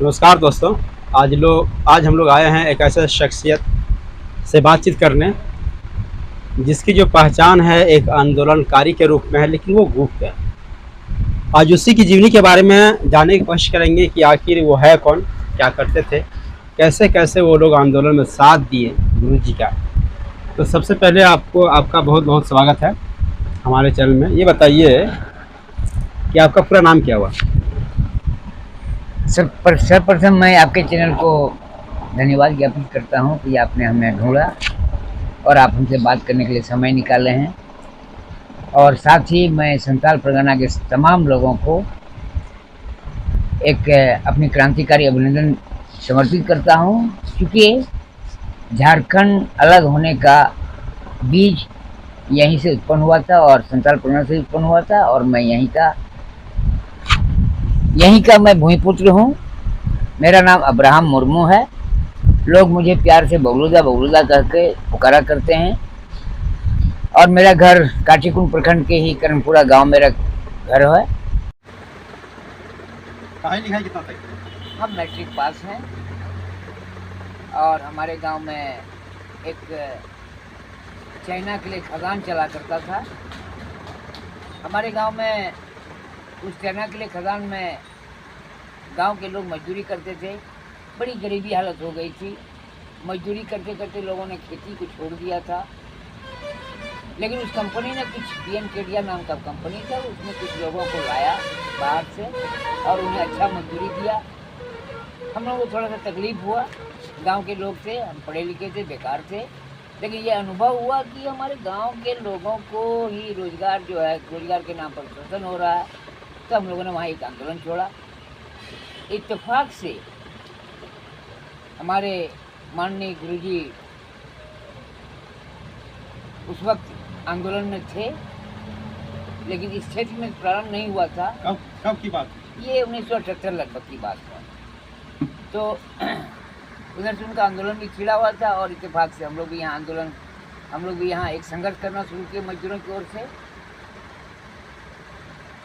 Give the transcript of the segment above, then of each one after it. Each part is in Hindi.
नमस्कार दोस्तों। आज हम लोग आए हैं एक ऐसे शख्सियत से बातचीत करने जिसकी जो पहचान है एक आंदोलनकारी के रूप में है, लेकिन वो गुप्त है। आज उसी की जीवनी के बारे में जानने की कोशिश करेंगे कि आखिर वो है कौन, क्या करते थे, कैसे कैसे वो लोग आंदोलन में साथ दिए गुरु जी का। तो सबसे पहले आपका बहुत बहुत स्वागत है हमारे चैनल में। ये बताइए कि आपका पूरा नाम क्या हुआ? सर्वप्रथम मैं आपके चैनल को धन्यवाद ज्ञापित करता हूं कि आपने हमें ढूंढा और आप हमसे बात करने के लिए समय निकाले हैं। और साथ ही मैं संथाल परगना के तमाम लोगों को एक अपनी क्रांतिकारी अभिनंदन समर्पित करता हूं, क्योंकि झारखंड अलग होने का बीज यहीं से उत्पन्न हुआ था और संथाल परगना से उत्पन्न हुआ था, और मैं यहीं का मैं भूमिपुत्र हूँ। मेरा नाम अब्राहम मुर्मू है। लोग मुझे प्यार से बबलूदा बबलूदा करके पुकारा करते हैं। और मेरा घर काटीकुंड प्रखंड के ही कर्णपुरा गांव मेरा घर है। पढ़ाई लिखाई कितना तक? हम मैट्रिक पास हैं और हमारे गांव में एक चाइना के लिए खदान चला करता था। हमारे गांव में उस चाइना के लिए खदान में गांव के लोग मजदूरी करते थे। बड़ी गरीबी हालत हो गई थी। मजदूरी करते करते लोगों ने खेती को छोड़ दिया था। लेकिन उस कंपनी ने कुछ पीएन केडिया नाम का कंपनी था, उसने कुछ लोगों को लाया बाहर से और उन्हें अच्छा मजदूरी दिया। हम लोगों को थोड़ा सा तकलीफ हुआ। गांव के लोग थे, हम पढ़े लिखे थे, बेकार थे, लेकिन ये अनुभव हुआ कि हमारे गांव के लोगों को ही रोजगार जो है, रोजगार के नाम पर शोषण हो रहा है। तो हम लोगों ने वहाँ एक आंदोलन छोड़ा। इत्तेफाक से हमारे माननीय गुरुजी उस वक्त आंदोलन में थे, लेकिन इस क्षेत्र में प्रारंभ नहीं हुआ था। कब की बात? ये 1978 लगभग की बात है। तो उधर से उनका आंदोलन भी छिड़ा हुआ था और इत्तेफाक से हम लोग भी यहाँ एक संघर्ष करना शुरू किए मजदूरों की ओर से।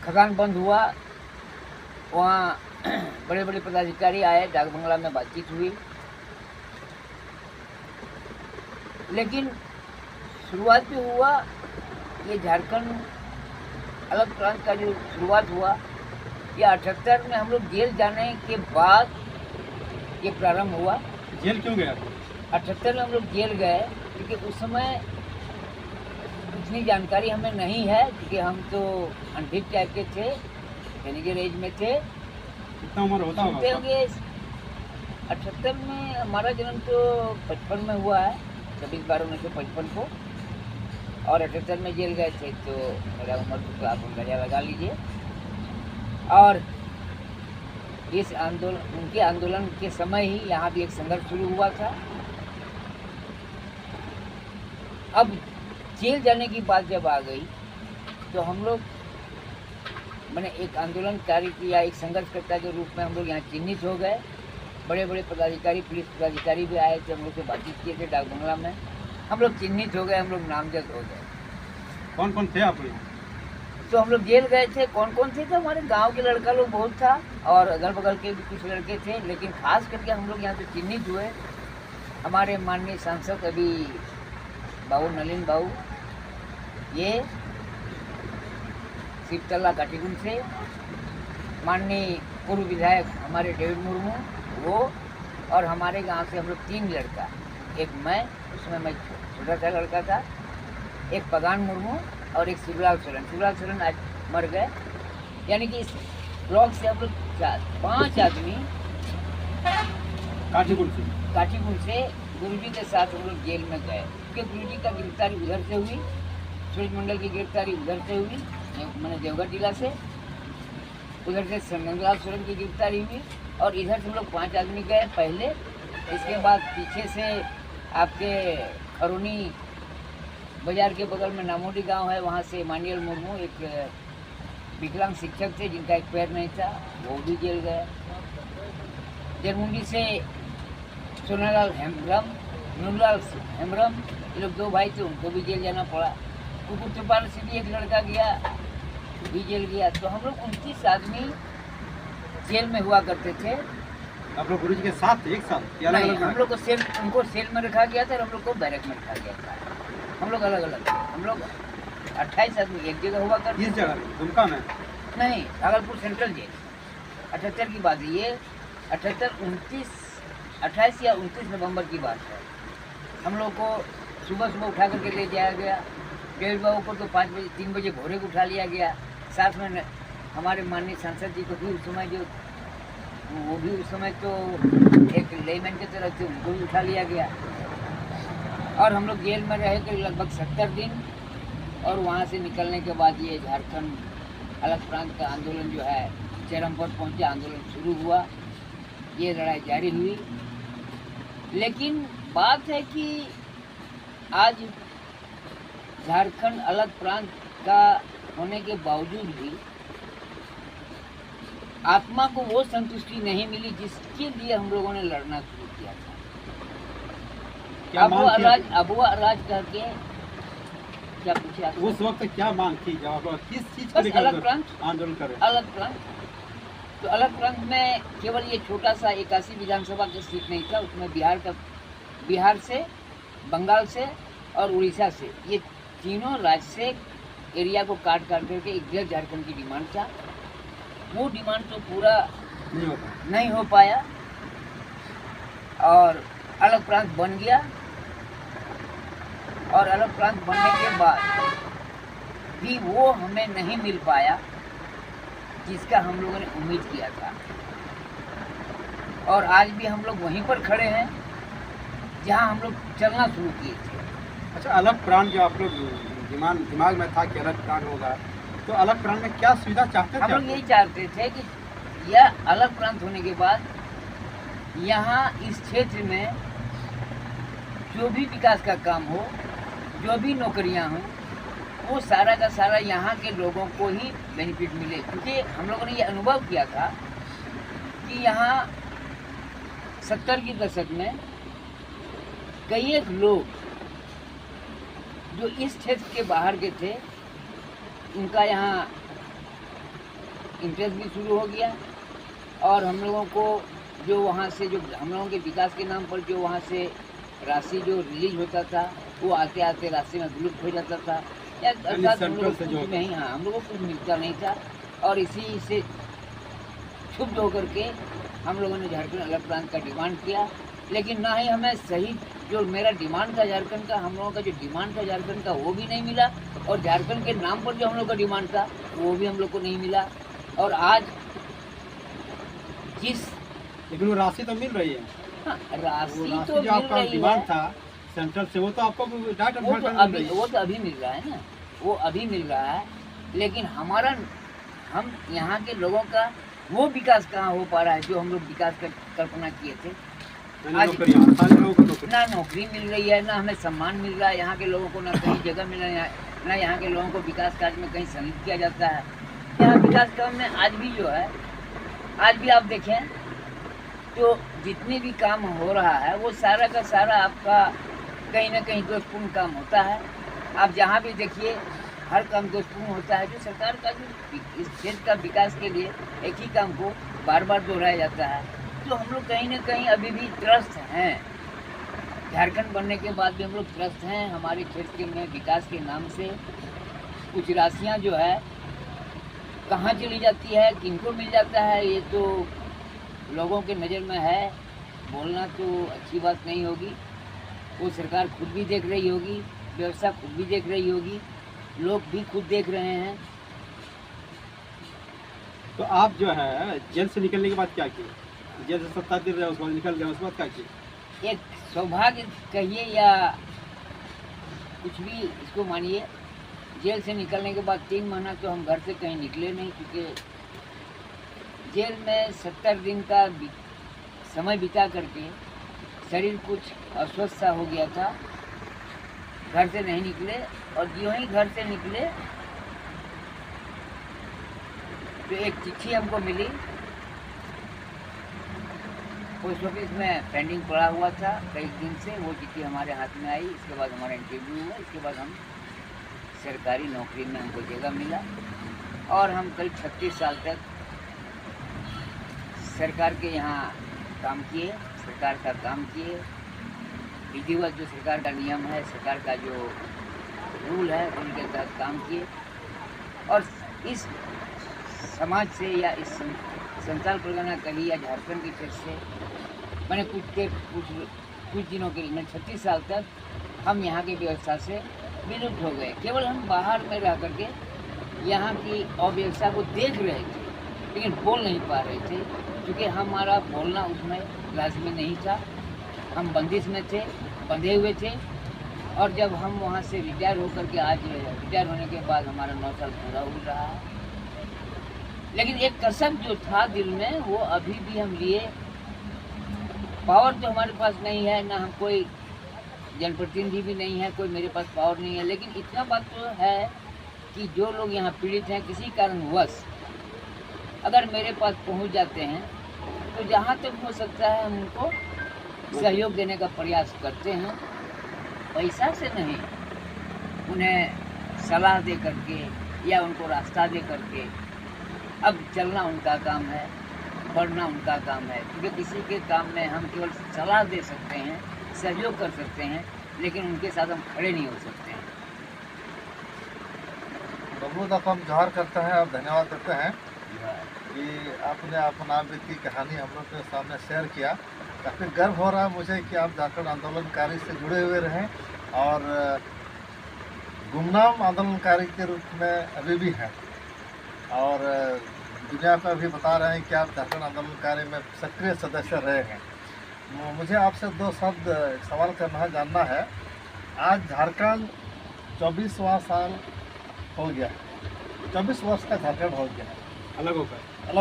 खदान बंद हुआ, वहाँ बड़े बड़े पदाधिकारी आए, डाक बंगला में बातचीत हुई। लेकिन शुरुआत भी हुआ, ये झारखंड अलग प्रांत का जो शुरुआत हुआ, ये 78 में हम लोग जेल जाने के बाद ये प्रारंभ हुआ। जेल क्यों गया? 78 में हम लोग जेल गए क्योंकि उस समय इतनी जानकारी हमें नहीं है, क्योंकि हम तो अनफिट टाइप के थे, टीनेजर एज में थे। कितना उम्र होता होंगे 78 में। हमारा जन्म तो 55 में हुआ है, 26/12/1955 को, और 78 में जेल गए थे। तो मेरा उम्र तो आप अंदाजा लगा लीजिए। और इस उनके आंदोलन के समय ही यहाँ भी एक संघर्ष शुरू हुआ था। अब जेल जाने की बात जब आ गई तो हम लोग मैंने एक आंदोलनकारी या एक संघर्षकर्ता के रूप में हम लोग यहाँ चिन्हित हो गए। बड़े बड़े पदाधिकारी, पुलिस पदाधिकारी भी आए थे, हम लोग से बातचीत किए थे डाक बंगला में। हम लोग चिन्हित हो गए, हम लोग नामजद हो गए। कौन कौन थे आप लोग? तो हम लोग जेल गए थे। कौन कौन थे? तो हमारे गांव के लड़का लोग बहुत था और अगल बगल के भी कुछ लड़के थे, लेकिन खास करके हम लोग यहाँ से चिन्हित हुए। हमारे माननीय सांसद अभी बाबू नलिन बाबू, ये शिवतला काटीकुंड से, माननीय पूर्व विधायक हमारे डेविड मुर्मू वो, और हमारे गांव से हम लोग 3 लड़का, एक मैं, उसमें मैं छोटा सा लड़का था, एक पगान मुर्मू और एक शिवलाल सोरेन। शिवलाल सोरेन आज मर गए। यानी कि इस ब्लॉक से हम लोग 5 आदमी काटीकुंड से गुरुजी के साथ हम लोग जेल में गए। क्योंकि गुरुजी का गिरफ्तारी उधर से हुई, सूरज मंडल की गिरफ्तारी उधर से हुई, मैंने देवघर जिला से, उधर से नंदलाल सोरेन की गिरफ्तारी हुई, और इधर से हम लोग 5 आदमी गए पहले। इसके बाद पीछे से आपके खरोनी बाजार के बगल में नामोडी गांव है, वहाँ से मानियल मुर्मू, एक विकलांग शिक्षक थे जिनका एक पैर नहीं था, वो भी जेल गए। जरमुंडी से सोनालाल हेम्ब्रम, नूरलाल हेम्ब्रम, ये लोग 2 भाई थे, उनको भी जेल जाना पड़ा। कुकुर चौपाल से भी एक लड़का गया, भी जेल गया। तो हम लोग 29 आदमी जेल में हुआ करते थे। आप लोग गुरुजी के साथ थे, एक साथ या अलग नहीं, अलग? हम लोग को सेल, उनको सेल में रखा गया था और हम लोग को बैरक में रखा गया था। हम लोग अलग अलग थे। हम लोग 28 आदमी एक जगह हुआ करते इस जगह दुमका में? नहीं, भागलपुर सेंट्रल जेल। 78 की बात है ये, 28 या 29 नवंबर की बात है। हम लोग को सुबह सुबह उठा करके ले जाया गया। डेढ़ बाबू को तो 5 बजे 3 बजे भोरे को उठा लिया गया। साथ में हमारे माननीय सांसद जी को भी उस समय जो वो भी उस समय तो एक लेमैन की तरह से उनको भी उठा लिया गया और हम लोग जेल में रहे थे लगभग 70 दिन। और वहाँ से निकलने के बाद ये झारखंड अलग प्रांत का आंदोलन जो है चरम पर पहुँचे, आंदोलन शुरू हुआ, ये लड़ाई जारी हुई। लेकिन बात है कि आज झारखंड अलग प्रांत का होने के बावजूद भी आत्मा को वो संतुष्टि नहीं मिली जिसके लिए हम लोगों ने लड़ना शुरू किया था। क्या मांग थी? अबुआ राज करके क्या पूछे आप? उस वक्त क्या मांग थी जब आप लोग किस चीज को बस लेकर अलग प्रांत, आंदोलन कर रहे अलग प्रांत। तो अलग प्रांत में केवल ये छोटा सा 81 विधानसभा की सीट नहीं था, उसमें बिहार से, बंगाल से और उड़ीसा से, ये तीनों राज्य से एरिया को काट करके एक झारखंड की डिमांड था। वो डिमांड तो पूरा नहीं हो पाया और अलग प्रांत बन गया। और अलग प्रांत बनने के बाद भी वो हमें नहीं मिल पाया जिसका हम लोगों ने उम्मीद किया था। और आज भी हम लोग वहीं पर खड़े हैं जहां हम लोग चलना शुरू किए थे। अच्छा, अलग प्राण जो आप लोग दिमाग में था कि अलग प्राण होगा, तो अलग प्राण में क्या सुविधा चाहते थे? हम लोग यही चाहते थे कि यह अलग प्रांत होने के बाद यहाँ इस क्षेत्र में जो भी विकास का काम हो, जो भी नौकरियाँ हों, वो सारा का सारा यहाँ के लोगों को ही बेनिफिट मिले। क्योंकि हम लोगों ने ये अनुभव किया था कि यहाँ 70 के दशक में कई एक लोग जो इस क्षेत्र के बाहर के थे, उनका यहाँ इंटरेस्ट भी शुरू हो गया और हम लोगों को जो वहाँ से जो हम लोगों के विकास के नाम पर जो वहाँ से राशि जो रिलीज होता था, वो आते आते रास्ते में विलुप्त हो जाता था या अर्थात हम लोगों को कुछ नहीं, हाँ, हम लोगों को कुछ मिलता नहीं था। और इसी से क्षुब्ध होकर के हम लोगों ने झारखंड अलग प्रांत का डिमांड किया। लेकिन ना ही हमें सही जो मेरा डिमांड था झारखंड का, हम लोगों का जो डिमांड था झारखंड का, वो भी नहीं मिला। और झारखंड के नाम पर जो हम लोग का डिमांड था वो भी हम लोग को नहीं मिला। और आज लेकिन वो राशि तो मिल रही है। हाँ, राशि तो जो मिल आपका रही डिमांड है, था सेंट्रल से, वो तो आपको डायरेक्ट वो तो अभी मिल रहा है ना, वो अभी मिल रहा है। लेकिन हमारा हम यहाँ के लोगों का वो विकास कहाँ हो पा रहा है जो हम लोग विकास का कल्पना किए थे। आज ना नौकरी मिल रही है, ना हमें सम्मान मिल रहा है यहाँ के लोगों को, ना कहीं जगह मिल रहा है, ना यहाँ के लोगों को विकास कार्य में कहीं सम्मिलित किया जाता है। यहाँ विकास काम में आज भी जो है, आज भी आप देखें तो जितने भी काम हो रहा है वो सारा का सारा आपका कहीं ना कहीं दोषपूर्ण काम होता है। आप जहाँ भी देखिए हर काम दोषपूर्ण होता है। जो सरकार का जो इस क्षेत्र का विकास के लिए एक ही काम को बार बार दोहराया जाता है। तो हम लोग कहीं ना कहीं अभी भी त्रस्त हैं। झारखंड बनने के बाद भी हम लोग त्रस्त हैं। हमारे क्षेत्र में विकास के नाम से कुछ राशियाँ जो है कहाँ चली जाती है, किनको मिल जाता है, ये तो लोगों के नज़र में है। बोलना तो अच्छी बात नहीं होगी। वो सरकार खुद भी देख रही होगी, व्यवस्था खुद भी देख रही होगी, लोग भी खुद देख रहे हैं। तो आप जो है जेल से निकलने के बाद क्या किए? जेल से 7 दिन रहे, उसके बाद निकल गए, उसके बाद क्या किए? एक सौभाग्य कहिए या कुछ भी इसको मानिए, जेल से निकलने के बाद 3 महीना तो हम घर से कहीं निकले नहीं, क्योंकि जेल में 70 दिन का समय बिता करके शरीर कुछ अस्वस्थ सा हो गया था। घर से नहीं निकले और यूँ ही घर से निकले तो एक चिट्ठी हमको मिली, पोस्ट ऑफिस में पेंडिंग पड़ा हुआ था कई दिन से। वो चिट्ठी हमारे हाथ में आई। इसके बाद हमारा इंटरव्यू हुआ, इसके बाद हम सरकारी नौकरी में हमको जगह मिला और हम करीब 36 साल तक सरकार के यहाँ काम किए, सरकार का काम किए, विधिवत जो सरकार का नियम है, सरकार का जो रूल है उनके तहत काम किए। और इस समाज से या इस संथाल परगना कही या झारखंड की क्षेत्र से मैंने कुछ दिनों के लिए, मैं 36 साल तक हम यहाँ की व्यवस्था से विलुप्त हो गए। केवल हम बाहर में रह करके यहाँ की अव्यवस्था को देख रहे थे, लेकिन बोल नहीं पा रहे थे, क्योंकि हमारा बोलना उसमें लाजमी नहीं था। हम बंदिश में थे, बंधे हुए थे। और जब हम वहाँ से रिटायर होकर के आज रिटायर होने के बाद हमारा 9 साल पूरा हो रहा है, लेकिन एक कसक जो था दिल में वो अभी भी हम लिए। पावर तो हमारे पास नहीं है, ना हम कोई जनप्रतिनिधि भी नहीं है, कोई मेरे पास पावर नहीं है, लेकिन इतना बात तो है कि जो लोग यहाँ पीड़ित हैं किसी कारणवश अगर मेरे पास पहुँच जाते हैं तो जहाँ तक हो सकता है हम उनको सहयोग देने का प्रयास करते हैं। पैसा से नहीं, उन्हें सलाह दे करके या उनको रास्ता दे करके। अब चलना उनका काम है, बढ़ना उनका काम है, क्योंकि किसी के काम में हम केवल सलाह दे सकते हैं, सहयोग कर सकते हैं, लेकिन उनके साथ हम खड़े नहीं हो सकते हैं। बहुत आप हम जोहार करते हैं और धन्यवाद देते हैं कि आपने अपना बीती कहानी हम लोग के सामने शेयर किया। काफ़ी गर्व हो रहा है मुझे कि आप झारखंड आंदोलनकारी से जुड़े हुए रहें और गुमनाम आंदोलनकारी के रूप में अभी भी हैं, और दुनिया पर भी बता रहे हैं कि आप झारखंड आंदोलनकारी में सक्रिय सदस्य रहे हैं। मुझे आपसे 2 शब्द सवाल करना है, जानना है। आज झारखंड 24वां साल हो गया है, 24 वर्ष का झारखंड हो गया है, अलग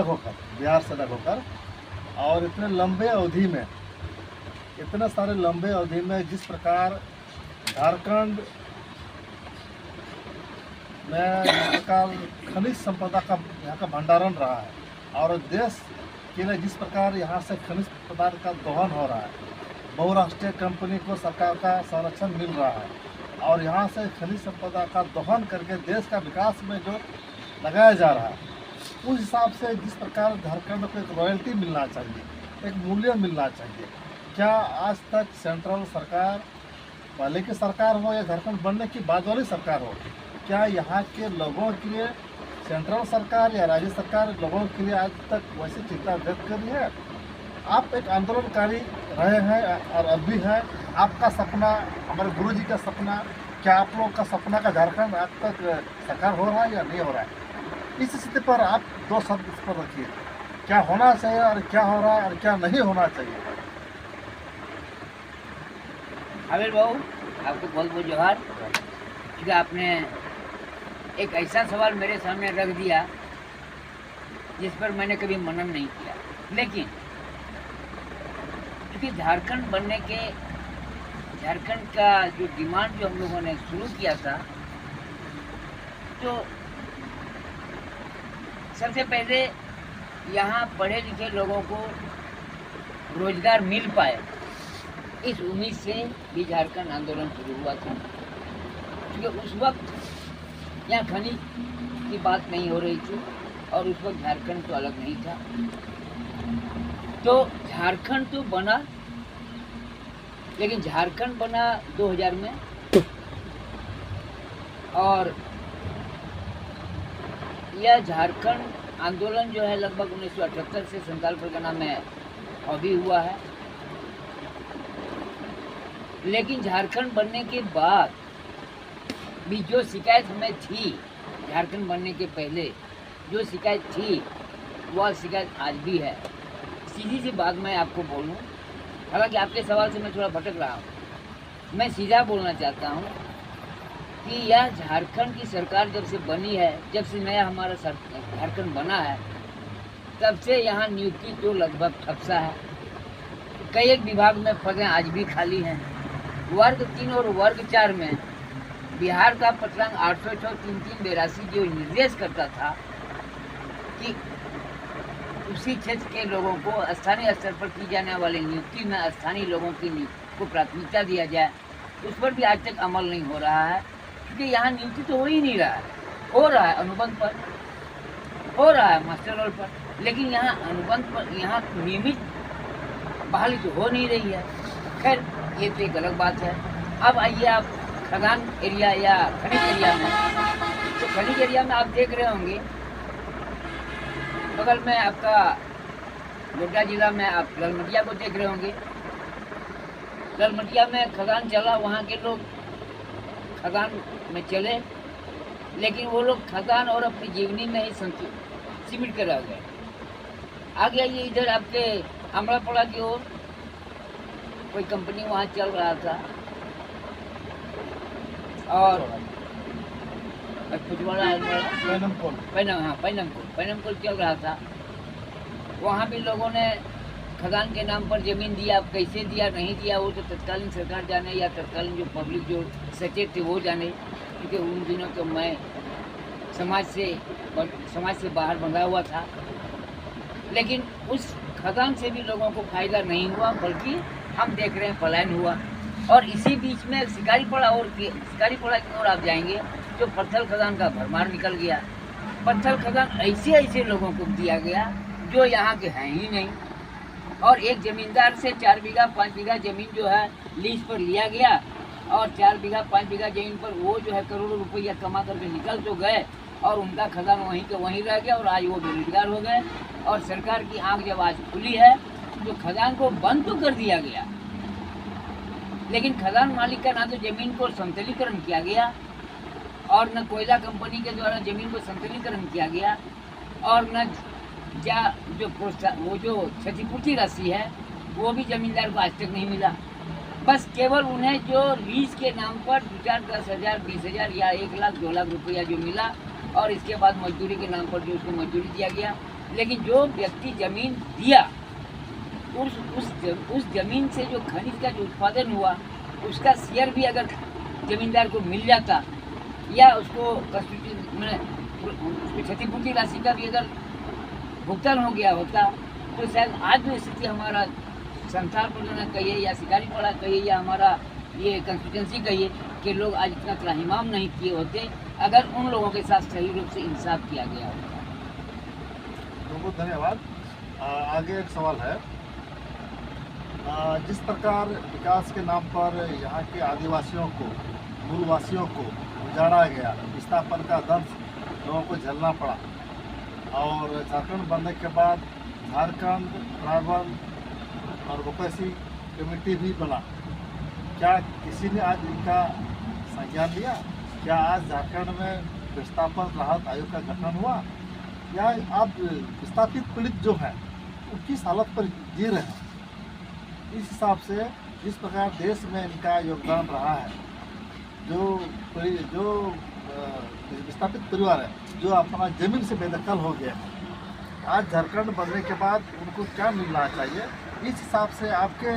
होकर बिहार से अलग होकर। और इतने लंबे अवधि में, इतने सारे लंबे अवधि में जिस प्रकार झारखंड में यहाँ का खनिज संपदा का यहाँ का भंडारण रहा है, और देश के लिए जिस प्रकार यहाँ से खनिज पदार्थ का दोहन हो रहा है, बहुराष्ट्रीय कंपनी को सरकार का संरक्षण मिल रहा है, और यहाँ से खनिज संपदा का दोहन करके देश का विकास में जो लगाया जा रहा है, उस हिसाब से जिस प्रकार झारखंड को एक रॉयल्टी मिलना चाहिए, एक मूल्य मिलना चाहिए, क्या आज तक सेंट्रल सरकार, पहले की सरकार हो या झारखंड बनने की बाद वाली सरकार हो, क्या यहाँ के लोगों के लिए सेंट्रल सरकार या राज्य सरकार लोगों के लिए आज तक वैसी चिंता व्यक्त करी है? आप एक आंदोलनकारी रहे हैं और अब भी है। आपका सपना, हमारे गुरुजी का सपना, क्या आप लोग का सपना का झारखंड आज तक साकार हो रहा है या नहीं हो रहा है? इस स्थिति पर आप 2 शब्द इस पर रखिए, क्या होना चाहिए और क्या हो रहा है और क्या नहीं होना चाहिए? आमिर बाबू, आपको बहुत बहुत जोहार, क्योंकि आपने एक ऐसा सवाल मेरे सामने रख दिया जिस पर मैंने कभी मनन नहीं किया। लेकिन क्योंकि झारखंड बनने के, झारखंड का जो डिमांड जो हम लोगों ने शुरू किया था, तो सबसे पहले यहाँ पढ़े लिखे लोगों को रोजगार मिल पाए, इस उम्मीद से भी झारखंड आंदोलन शुरू हुआ था। क्योंकि उस वक्त यहाँ खनिज की बात नहीं हो रही थी और उस वक्त झारखंड तो अलग नहीं था। तो झारखंड तो बना, लेकिन झारखंड बना 2000 में, और यह झारखंड आंदोलन जो है लगभग 1978 से संथाल परगना में अभी हुआ है। लेकिन झारखंड बनने के बाद भी जो शिकायत हमें थी, झारखंड बनने के पहले जो शिकायत थी, वह शिकायत आज भी है। सीधी सी बात मैं आपको बोलूं, हालांकि आपके सवाल से मैं थोड़ा भटक रहा हूँ, मैं सीधा बोलना चाहता हूँ कि यह झारखंड की सरकार जब से बनी है, जब से नया हमारा झारखंड बना है, तब से यहाँ नियुक्ति तो लगभग ठप्सा है। कई एक विभाग में पदें आज भी खाली हैं। वर्ग 3 और वर्ग 4 में बिहार का पत्रांग 806-3382 जो निर्देश करता था कि उसी क्षेत्र के लोगों को स्थानीय स्तर पर की जाने वाली नियुक्ति में स्थानीय लोगों की को प्राथमिकता दिया जाए, उस पर भी आज तक अमल नहीं हो रहा है। क्योंकि यहाँ नियुक्ति तो हो ही नहीं रहा है, हो रहा है अनुबंध पर, हो रहा है मास्टर रोल पर, लेकिन यहाँ अनुबंध पर, यहाँ नियमित बहाली तो हो नहीं रही है। खैर ये तो एक अलग बात है। अब आइए आप खदान एरिया या खनिज एरिया में, तो खनिज एरिया में आप देख रहे होंगे बगल में आपका गोड्डा जिला में आप ललमटिया को देख रहे होंगे। ललमटिया में खदान चला, वहाँ के लोग खदान में चले, लेकिन वो लोग खदान और अपनी जीवनी में ही सिमट कर रह गए। आगे आइए इधर आपके अमड़ापड़ा की ओर कोई कंपनी वहाँ चल रहा था, और कुछ बड़ा पैनमपुर चल रहा था। वहाँ भी लोगों ने खदान के नाम पर ज़मीन दिया। अब कैसे दिया नहीं दिया वो तो तत्कालीन सरकार जाने, या तत्कालीन जो पब्लिक जो सचेत थे वो जाने, क्योंकि उन दिनों तो मैं समाज से बाहर बंधा हुआ था। लेकिन उस खदान से भी लोगों को फ़ायदा नहीं हुआ, बल्कि हम देख रहे हैं पलायन हुआ। और इसी बीच में शिकारीपड़ा की ओर आप जाएंगे जो पत्थर खदान का भरमार निकल गया। पत्थर खदान ऐसे लोगों को दिया गया जो यहाँ के हैं ही नहीं, और एक ज़मींदार से 4 बीघा 5 बीघा ज़मीन जो है लीज पर लिया गया, और 4 बीघा 5 बीघा ज़मीन पर वो जो है करोड़ों रुपया कमा करके निकल तो गए, और उनका खदान वहीं के वहीं रह गया, और आज वो बेरोजगार हो गए। और सरकार की आंख जब आज खुली है तो खदान को बंद तो कर दिया गया, लेकिन खदान मालिक का ना तो ज़मीन को समतलीकरण किया गया, और न कोयला कंपनी के द्वारा ज़मीन को समतलीकरण किया गया, और न वो जो क्षतिपूर्ति राशि है वो भी ज़मींदार को आज तक नहीं मिला। बस केवल उन्हें जो लीज के नाम पर 2-4 10,000 20,000 या 1 लाख 2 लाख रुपया जो मिला, और इसके बाद मजदूरी के नाम पर जो उसको मजदूरी दिया गया। लेकिन जो व्यक्ति ज़मीन दिया, उस ज़मीन से जो खनिज का जो उत्पादन हुआ उसका शेयर भी अगर ज़मींदार को मिल जाता, या उसको क्षतिपूर्ति राशि का भी अगर भुगतान हो गया होता, तो शायद आज जो स्थिति हमारा संसार पड़ना कहिए या शिकारीपड़ा कहिए या हमारा ये कंस्टिट्यूंसी कहिए कि लोग आज इतना त्राहिमाम नहीं किए होते अगर उन लोगों के साथ सही रूप से इंसाफ किया गया होता। बहुत धन्यवाद। आगे एक सवाल है। जिस प्रकार विकास के नाम पर यहाँ के आदिवासियों को, मूलवासियों को उजाड़ा गया, विस्थापन का दर्द लोगों को झेलना पड़ा, और झारखंड बनने के बाद झारखंड ट्राइबल और ओबीसी कमेटी भी बना, क्या किसी ने आज इनका संज्ञान लिया? क्या आज झारखंड में विस्थापन राहत आयोग का गठन हुआ, या अब विस्थापित पीड़ित जो हैं वो किस हालत पर जी रहे हैं? इस हिसाब से जिस प्रकार देश में इनका योगदान रहा है, जो विस्थापित परिवार है जो अपना ज़मीन से बेदखल हो गया है, आज झारखंड बनने के बाद उनको क्या मिलना चाहिए? इस हिसाब से आपके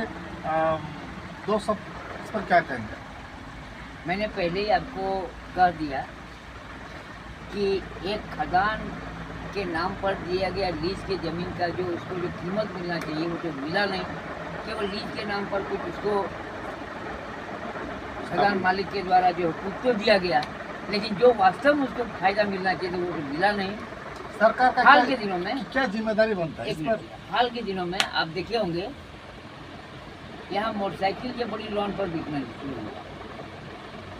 दो शब्द इस पर क्या कहेंगे? मैंने पहले ही आपको कह दिया कि एक खदान के नाम पर दिया गया लीज के ज़मीन का जो उसको जो कीमत मिलना चाहिए वो तो मिला नहीं। केवल लीज के नाम पर कुछ उसको खदान मालिक के द्वारा जो हुकूक तो दिया गया, लेकिन जो वास्तव में उसको फायदा मिलना चाहिए वो तो मिला नहीं। सरकार का हाल के दिनों में क्या जिम्मेदारी बनता है इस पर? हाल के दिनों में आप देखे होंगे यहाँ मोटरसाइकिल के बड़ी लोन पर बिकना शुरू हुआ,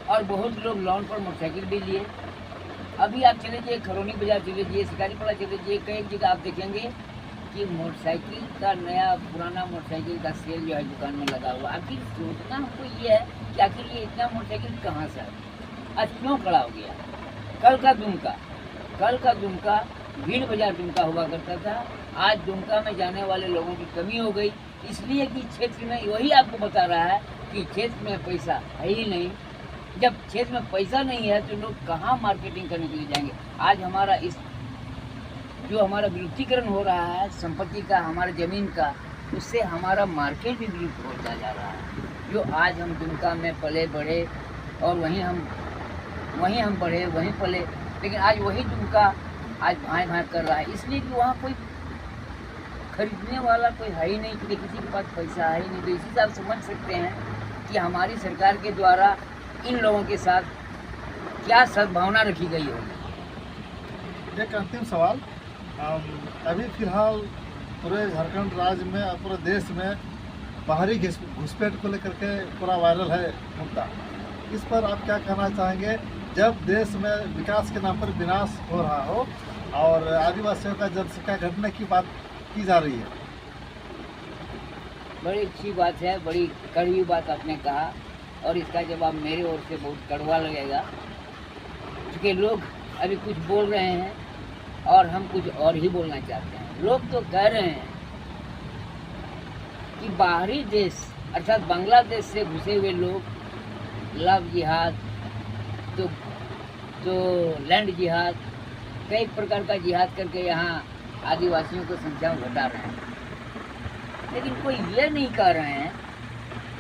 और बहुत लोग लोन पर मोटरसाइकिल भी लिए। अभी आप चले जाइए खरौनी बाजार चले जाइए, शिकारीपड़ा चले जाइए, कई जगह आप देखेंगे कि मोटरसाइकिल का नया पुराना मोटरसाइकिल का सेल जो है दुकान में लगा हुआ। आखिर सोचना हमको ये है कि आखिर ये इतना मोटरसाइकिल कहाँ से आया, आज क्यों खड़ा हो गया? कल का दुमका भीड़ बाजार दुमका हुआ करता था, आज दुमका में जाने वाले लोगों की कमी हो गई, इसलिए कि क्षेत्र में वही आपको बता रहा है कि क्षेत्र में पैसा है ही नहीं। जब क्षेत्र में पैसा नहीं है तो लोग कहाँ मार्केटिंग करने के लिए जाएंगे? आज हमारा जो हमारा विलुप्तीकरण हो रहा है संपत्ति का, हमारे ज़मीन का, उससे हमारा मार्केट भी विलुप्त होता जा रहा है। जो आज हम दुमका में पले बढ़े और वहीं हम बढ़े वहीं पले, लेकिन आज वही दुमका आज भाई कर रहा है, इसलिए कि वहाँ कोई खरीदने वाला कोई है ही नहीं, क्योंकि किसी के पास पैसा है ही नहीं। तो इसी से आप समझ सकते हैं कि हमारी सरकार के द्वारा इन लोगों के साथ क्या सद्भावना रखी गई होगी। एक अंतिम सवाल, अभी फिलहाल पूरे झारखंड राज्य में और पूरे देश में बाहरी घुसपैठ को लेकर के पूरा वायरल है मुद्दा। इस पर आप क्या कहना चाहेंगे जब देश में विकास के नाम पर विनाश हो रहा हो और आदिवासियों का जनसंख्या घटने की बात की जा रही है? बड़ी अच्छी बात है, बड़ी कड़वी बात आपने कहा और इसका जवाब मेरी ओर से बहुत कड़वा लगेगा, क्योंकि लोग अभी कुछ बोल रहे हैं और हम कुछ और ही बोलना चाहते हैं। लोग तो कह रहे हैं कि बाहरी देश अर्थात बांग्लादेश से घुसे हुए लोग लव जिहाद तो लैंड जिहाद कई प्रकार का जिहाद करके यहाँ आदिवासियों को संख्या में घटा रहे हैं, लेकिन कोई ये नहीं कह रहे हैं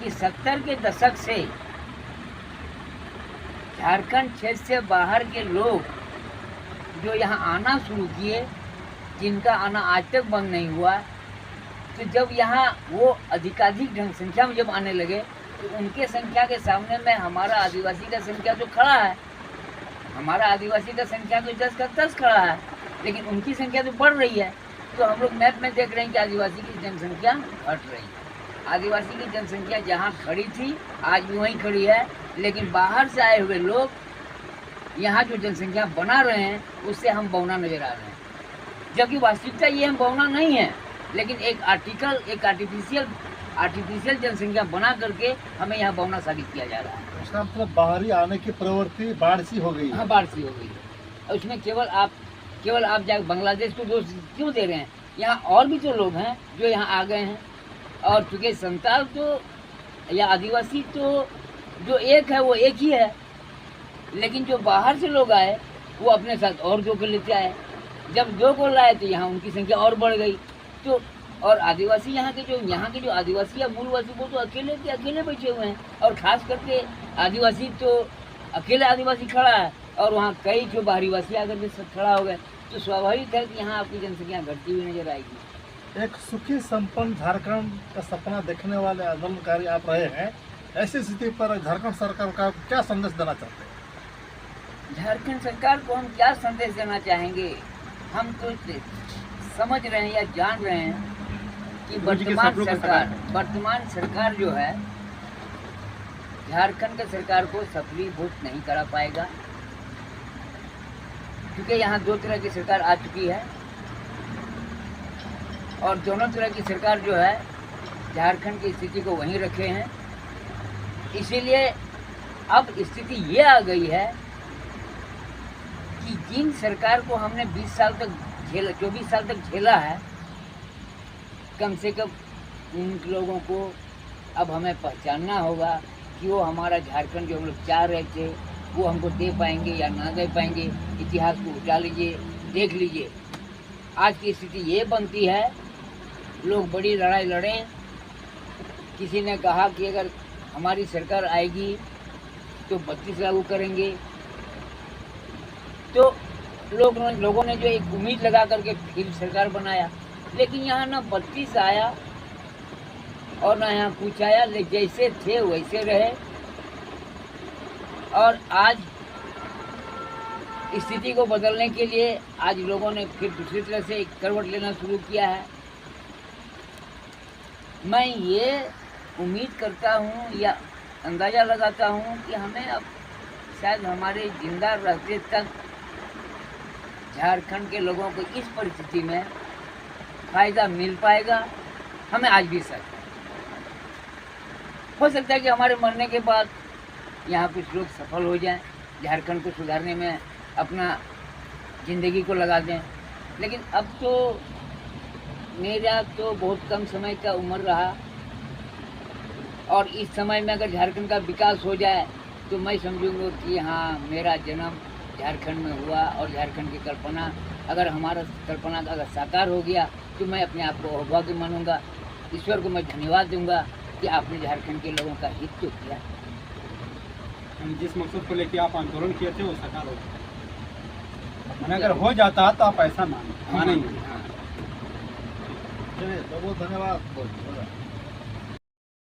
कि 70 के दशक से झारखंड क्षेत्र से बाहर के लोग जो यहाँ आना शुरू किए, जिनका आना आज तक बंद नहीं हुआ, तो जब यहाँ वो अधिकाधिक जनसंख्या में जब आने लगे तो उनके संख्या के सामने में हमारा आदिवासी का संख्या जो खड़ा है, हमारा आदिवासी का संख्या तो 10 का 10 खड़ा है, लेकिन उनकी संख्या तो बढ़ रही है। तो हम लोग मैप में देख रहे हैं कि आदिवासी की जनसंख्या घट रही है। आदिवासी की जनसंख्या जहाँ खड़ी थी आज भी वहीं खड़ी है, लेकिन बाहर से आए हुए लोग यहाँ जो जनसंख्या बना रहे हैं उससे हम बौना नजर आ रहे हैं, जबकि वास्तविकता ये हम बौना नहीं है, लेकिन एक आर्टिफिशियल जनसंख्या बना करके हमें यहाँ बौना साबित किया जा रहा है। उसका मतलब बाहरी आने की प्रवृत्ति बाढ़ सी हो गई है। हाँ, बाढ़ सी हो गई है। और उसमें केवल आप जाकर बांग्लादेश को दोष क्यों दे रहे हैं? यहाँ और भी तो लोग हैं जो यहाँ आ गए हैं, और चूँकि संताल तो या आदिवासी तो जो एक है वो एक ही है, लेकिन जो बाहर से लोग आए वो अपने साथ और दो को लेते आए। जब दो को लाए तो यहाँ उनकी संख्या और बढ़ गई। तो और आदिवासी यहाँ के जो आदिवासी या मूलवासी वो तो अकेले के अकेले बैठे हुए हैं, और ख़ास करके आदिवासी तो अकेले आदिवासी खड़ा है और वहाँ कई जो बाहरीवासी आकर के सब खड़ा हो गए, तो स्वाभाविक है कि यहाँ आपकी जनसंख्या घटती हुई नजर आएगी। एक सुखी संपन्न झारखंड का सपना देखने वाले आंदोलनकारी आप रहे हैं, ऐसी स्थिति पर झारखंड सरकार का क्या संदेश देना चाहते हैं? झारखंड सरकार को हम क्या संदेश देना चाहेंगे? हम तो समझ रहे हैं या जान रहे हैं कि वर्तमान सरकार जो है झारखंड के सरकार को सफलीभूत नहीं करा पाएगा, क्योंकि यहाँ दो तरह की सरकार आ चुकी है और दोनों तरह की सरकार जो है झारखंड की स्थिति को वहीं रखे हैं। इसीलिए अब स्थिति ये आ गई है कि जिन सरकार को हमने 24 साल तक झेला है, कम से कम उन लोगों को अब हमें पहचानना होगा कि वो हमारा झारखंड जो हम लोग चाह रहे थे वो हमको दे पाएंगे या ना दे पाएंगे। इतिहास को उठा लीजिए, देख लीजिए। आज की स्थिति ये बनती है, लोग बड़ी लड़ाई लड़ें। किसी ने कहा कि अगर हमारी सरकार आएगी तो 32 लागू करेंगे, तो लोगों ने जो एक उम्मीद लगा करके फिर सरकार बनाया, लेकिन यहाँ ना 32 आया और ना यहाँ कुछ आया, जैसे थे वैसे रहे। और आज स्थिति को बदलने के लिए आज लोगों ने फिर दूसरी तरह से एक करवट लेना शुरू किया है। मैं ये उम्मीद करता हूँ या अंदाज़ा लगाता हूँ कि हमें अब शायद हमारे जिंदा रहते तक झारखंड के लोगों को इस परिस्थिति में फ़ायदा मिल पाएगा। हमें आज भी हो सकता है कि हमारे मरने के बाद यहाँ कुछ लोग सफल हो जाएं, झारखंड को सुधारने में अपना ज़िंदगी को लगा दें, लेकिन अब तो मेरा तो बहुत कम समय का उम्र रहा, और इस समय में अगर झारखंड का विकास हो जाए तो मैं समझूंगा कि हाँ, मेरा जन्म झारखंड में हुआ और झारखंड की कल्पना, अगर हमारा कल्पना अगर साकार हो गया तो मैं अपने आप को अभाग्य मानूंगा। ईश्वर को मैं धन्यवाद दूंगा कि आपने झारखंड के लोगों का हित तो किया। जिस मकसद को लेकर आप आंदोलन किए थे वो साकार हो गया। अगर हो जाता तो आप ऐसा मानेंगे। चलिए, बहुत धन्यवाद।